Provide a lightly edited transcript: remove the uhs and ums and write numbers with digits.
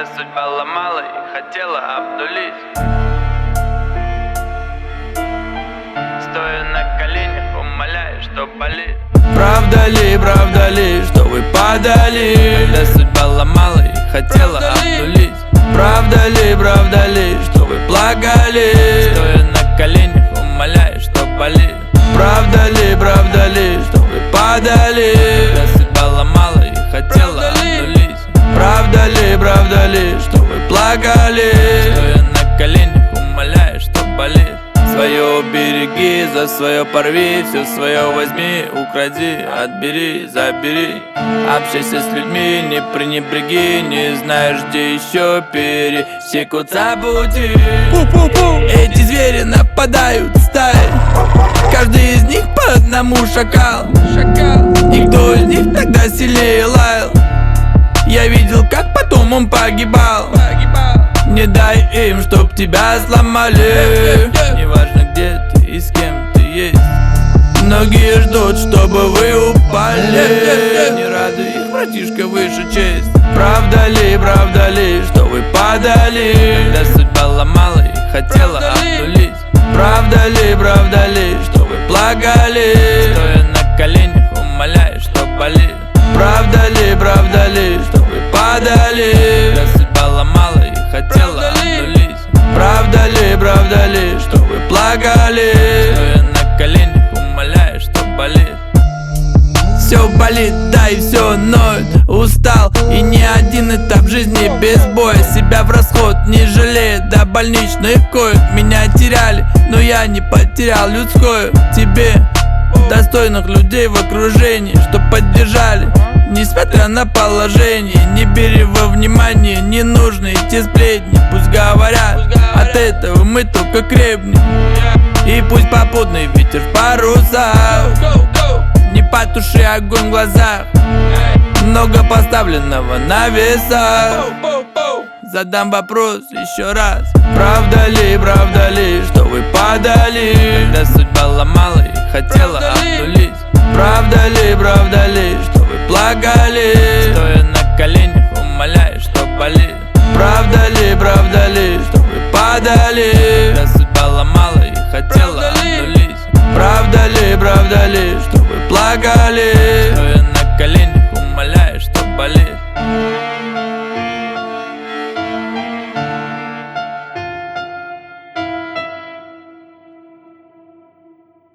Когда судьба ломала и хотела обнулить, стоя на коленях, умоляя, что болит. Правда ли, что вы падали? Когда судьба ломала и хотела обнулить, Правда ли, что вы плакали? стоя на коленях, умоляя, что болит. Правда ли, что вы падали? Когда судьба ломала и хотела обнулить, Правда ли, что вы плакали? стоя на коленях, умоляя, что болит. Свое береги, за свое порви, все свое возьми, укради, отбери, забери. Общайся с людьми, не пренебреги, не знаешь, где еще пересекутся пути. Эти звери нападают стаей, каждый из них по одному шакал. И кто из них тогда сильнее лаял? Я видел, как потом он погибал. Не дай им, чтоб тебя сломали. Неважно, где ты и с кем ты есть, Многие ждут, чтобы вы упали. Не радуй их, братишка, выше честь. Правда ли, что вы падали? когда судьба ломала и хотела обнулить, Правда ли, что вы плакали? стоя на коленях, умоляя, что болит. Правда ли, что вы падали? Когда судьба ломала и хотела обнулить, Правда ли, что вы плакали? стоя на коленях, умоляя, что болит. Все болит, да и все ноет. Устал, и ни один этап жизни без боя. Себя в расход не жалеет, до больничных коек. Меня теряли, но я не потерял людское. Тебе достойных людей в окружении, что поддержали, несмотря на положение. Не бери во внимание ненужные эти сплетни. Пусть говорят, от этого мы только крепнем. И пусть попутный ветер в парусах не потуши огонь в глазах. Много поставленного на весах. Задам вопрос еще раз. Правда ли, что вы падали? Когда судьба ломала и хотела обнулить, Правда ли, что вы плакали? стоя на коленях, умоляя, что болит. Правда ли, что вы падали? Когда судьба ломала и хотела обнулить, Правда ли, что вы плакали? стоя